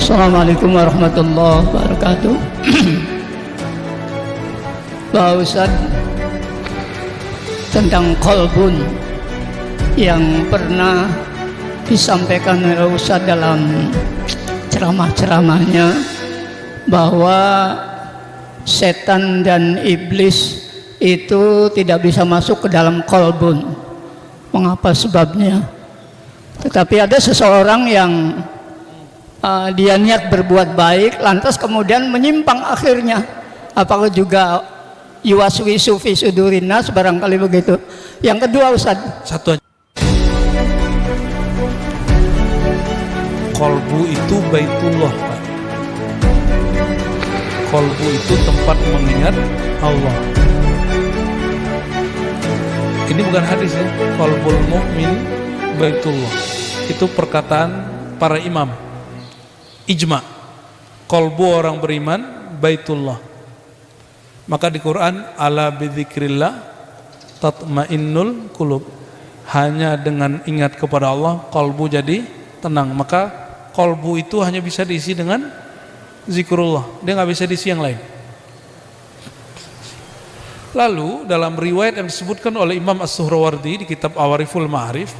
Assalamualaikum warahmatullahi wabarakatuh. Pak Ustadz, tentang kolbun yang pernah disampaikan oleh Ustadz dalam ceramah-ceramahnya, bahwa setan dan iblis itu tidak bisa masuk ke dalam kolbun. Mengapa sebabnya? Tetapi ada seseorang yang dia niat berbuat baik, lantas kemudian menyimpang akhirnya. Apakah juga yuwaswisu fi sudurin nas, barangkali begitu. Yang kedua, Ustaz, satu aja. Kolbu itu baitullah, Pak. Kolbu itu tempat mengingat Allah. Ini bukan hadis ya. Kolbul mu'min baitullah. Itu perkataan para imam. Ijma. Kolbu orang beriman baitullah. Maka di Quran, ala bidzikrillah tatmainnul qulub. Hanya dengan ingat kepada Allah kolbu jadi tenang. Maka kolbu itu hanya bisa diisi dengan zikrullah. Dia nggak bisa diisi yang lain. Lalu dalam riwayat yang disebutkan oleh Imam As-Suhrawardi di kitab Awariful Ma'arif,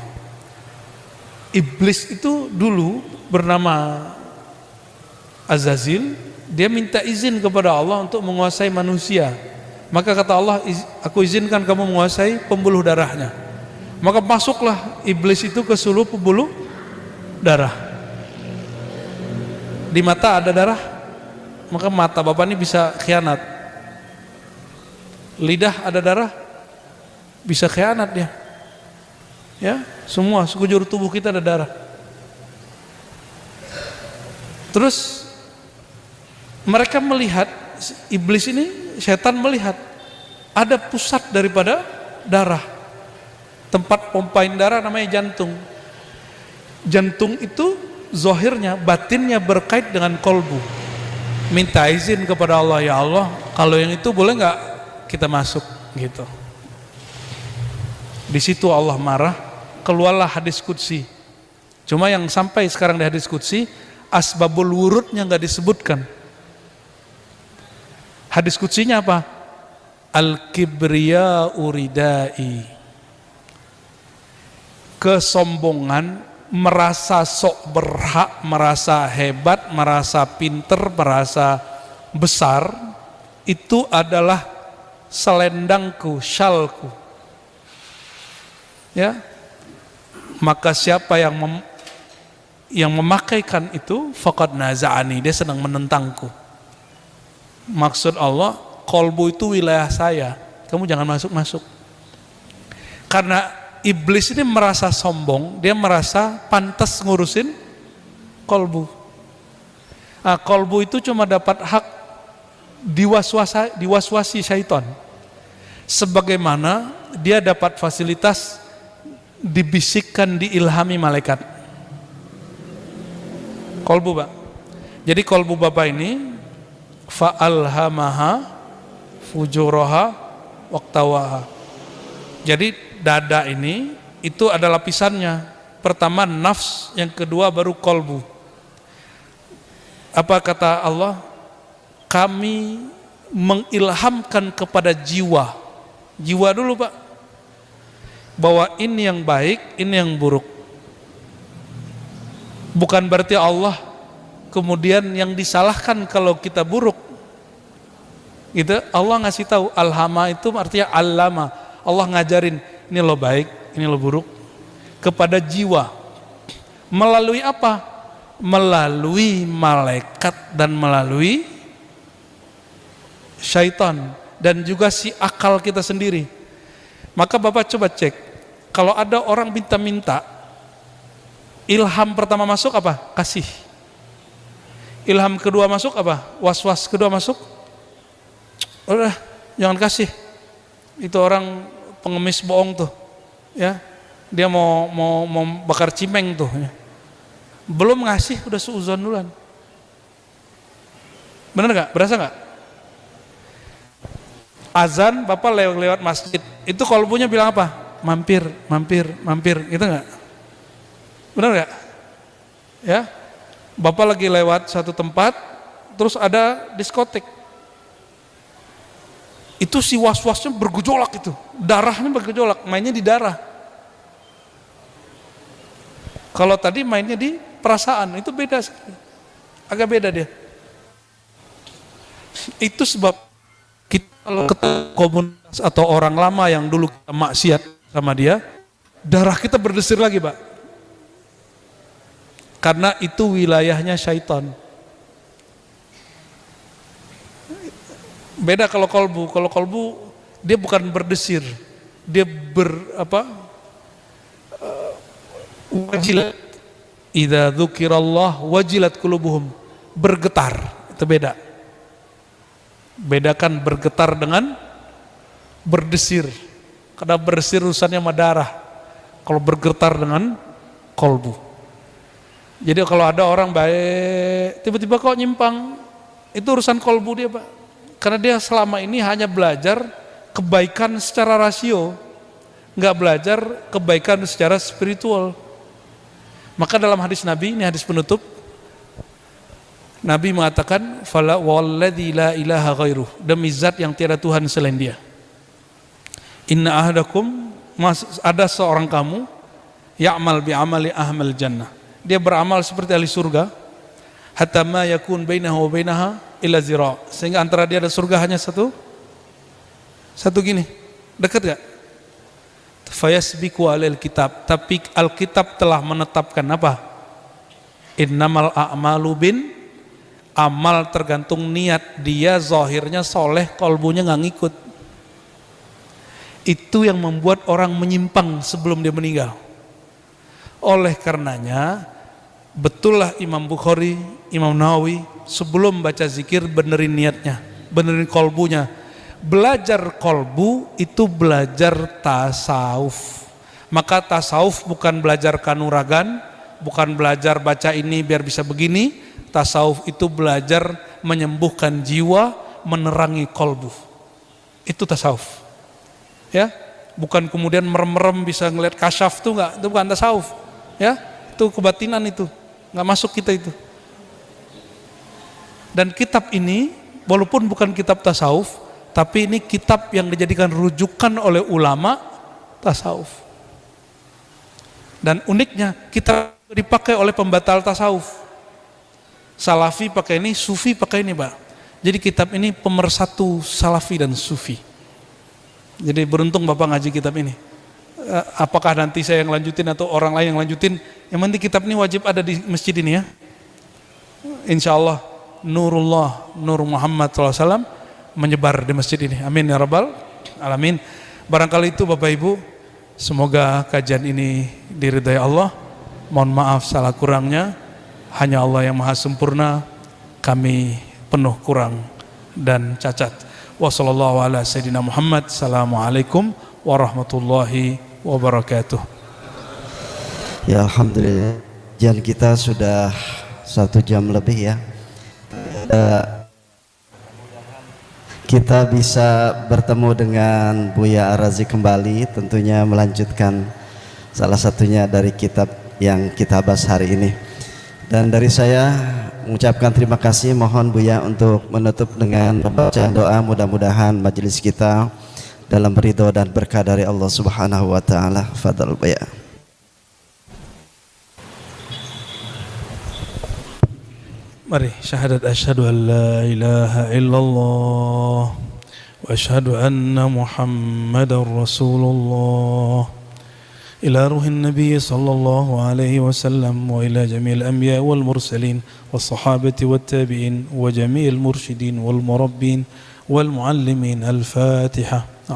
iblis itu dulu bernama Azazil. Dia minta izin kepada Allah untuk menguasai manusia. Maka kata Allah, aku izinkan kamu menguasai pembuluh darahnya. Maka masuklah iblis itu ke seluruh pembuluh darah. Di mata ada darah, maka mata bapak ini bisa khianat. Lidah ada darah, bisa khianat dia. Ya, semua sekujur tubuh kita ada darah. Terus mereka melihat, iblis ini, setan melihat ada pusat daripada darah, tempat pompain darah namanya jantung. Jantung itu zahirnya, batinnya berkait dengan kolbu. Minta izin kepada Allah, ya Allah, kalau yang itu boleh nggak kita masuk, gitu. Di situ Allah marah, keluarlah hadis qudsi. Cuma yang sampai sekarang di hadis qudsi, asbabul wurudnya nggak disebutkan. Hadis qudsinya apa? Al-kibriya uridai. Kesombongan, merasa sok berhak, merasa hebat, merasa pinter, merasa besar, itu adalah selendangku, syalku. Ya. Maka siapa yang memakaikan itu, faqad naza'ani, dia sedang menentangku. Maksud Allah, kolbu itu wilayah saya, kamu jangan masuk-masuk. Karena iblis ini merasa sombong, dia merasa pantas ngurusin kolbu. Nah, kolbu itu cuma dapat hak diwaswasi syaitan. Sebagaimana dia dapat fasilitas dibisikkan, diilhami malaikat. Kolbu, Pak. Jadi kolbu Bapak ini fa'alhamaha fujuraha waqtawaha. Jadi dada ini itu ada lapisannya. Pertama nafs, yang kedua baru kolbu. Apa kata Allah? Kami mengilhamkan kepada jiwa. Jiwa dulu, Pak. Bahwa ini yang baik, ini yang buruk. Bukan berarti Allah kemudian yang disalahkan kalau kita buruk. Gitu, Allah ngasih tahu, alhama itu artinya allama. Allah ngajarin, ini lo baik, ini lo buruk, kepada jiwa. Melalui apa? Melalui malaikat dan melalui syaitan dan juga si akal kita sendiri. Maka Bapak coba cek, kalau ada orang minta-minta, ilham pertama masuk apa? Kasih. Ilham kedua masuk apa? Was-was kedua masuk? Udah, jangan kasih. Itu orang pengemis bohong tuh, ya. Dia mau bakar cimeng tuh, ya. Belum ngasih udah suuzon duluan. Bener nggak? Berasa nggak? Azan, Bapak lewat masjid, itu kolbunya bilang apa? Mampir, gitu nggak? Bener nggak? Ya. Bapak lagi lewat satu tempat, terus ada diskotek. Itu si was-wasnya bergejolak itu, darahnya bergejolak, mainnya di darah. Kalau tadi mainnya di perasaan, itu beda sekali. Agak beda dia. Itu sebab kita kalau ketemu komunitas atau orang lama yang dulu kita maksiat sama dia, darah kita berdesir lagi, Pak. Karena itu wilayahnya syaitan. Beda kalau kolbu. Kalau kolbu dia bukan berdesir, dia wajilat. Idza dzukirallah wajilat qulubuhum, bergetar. Itu beda. Bedakan bergetar dengan berdesir. Karena berdesir urusannya sama darah. Kalau bergetar dengan kolbu. Jadi kalau ada orang baik, tiba-tiba kok nyimpang, itu urusan kolbu dia, Pak. Karena dia selama ini hanya belajar kebaikan secara rasio, nggak belajar kebaikan secara spiritual. Maka dalam hadis Nabi, ini hadis penutup, Nabi mengatakan, "Fala walladzi la ilaha ghairuh," demi zat yang tiada Tuhan selain Dia. Inna ahadakum, ada seorang kamu, ya'mal bi'amali ahmal jannah. Dia beramal seperti ahli surga, hatta ma yakun bainahu wa bainaha illa zira', sehingga antara dia dan surga hanya satu gini, dekat gak? Fayasbiqu alal kitab, tapi Alkitab telah menetapkan apa? Innamal a'malu bin, amal tergantung niat. Dia zahirnya soleh, kolbunya nggak ngikut. Itu yang membuat orang menyimpang sebelum dia meninggal. Oleh karenanya, betullah Imam Bukhari, Imam Nawawi sebelum baca zikir benerin niatnya, benerin kolbunya. Belajar kolbu itu belajar tasawuf. Maka tasawuf bukan belajar kanuragan, bukan belajar baca ini biar bisa begini. Tasawuf itu belajar menyembuhkan jiwa, menerangi kolbu. Itu tasawuf. Ya, bukan kemudian merem-merem bisa ngelihat kasyaf, tuh enggak, itu bukan tasawuf. Ya, itu kebatinan, itu nggak masuk kita itu. Dan kitab ini walaupun bukan kitab tasawuf, tapi ini kitab yang dijadikan rujukan oleh ulama tasawuf. Dan uniknya kitab dipakai oleh pembatal tasawuf. Salafi pakai ini, Sufi pakai ini, Pak. Jadi kitab ini pemersatu Salafi dan Sufi. Jadi beruntung Bapak ngaji kitab ini. Apakah nanti saya yang lanjutin atau orang lain yang lanjutin, yang penting kitab ini wajib ada di masjid ini ya. Insya Allah nurullah, nur Muhammad SAW menyebar di masjid ini. Amin ya rabbal alamin. Barangkali itu Bapak Ibu, semoga kajian ini diridhai Allah. Mohon maaf salah kurangnya, hanya Allah yang maha sempurna, kami penuh kurang dan cacat. Wassallallahu ala sayyidina Muhammad. Assalamualaikum warahmatullahi wabarakatuh. Ya alhamdulillah, kajian kita sudah 1 jam lebih ya. Kita bisa bertemu dengan Buya Ar-Razi kembali, tentunya melanjutkan salah satunya dari kitab yang kita bahas hari ini. Dan dari saya mengucapkan terima kasih, mohon Buya untuk menutup dengan bacaan doa, mudah-mudahan majelis kita dalam ridho dan berkah dari Allah Subhanahu wa taala. Fadhal Buya. Mari syahadat asyhadu an la ilaha illallah wa asyhadu anna Muhammadar Rasulullah. Ila ruhin Nabi sallallahu alaihi wasallam wa ila jami'il anbiya wal mursalin was sahabati wat tabi'in wa jami'il mursyidin wal murabbin wal muallimin. Al-Fatihah.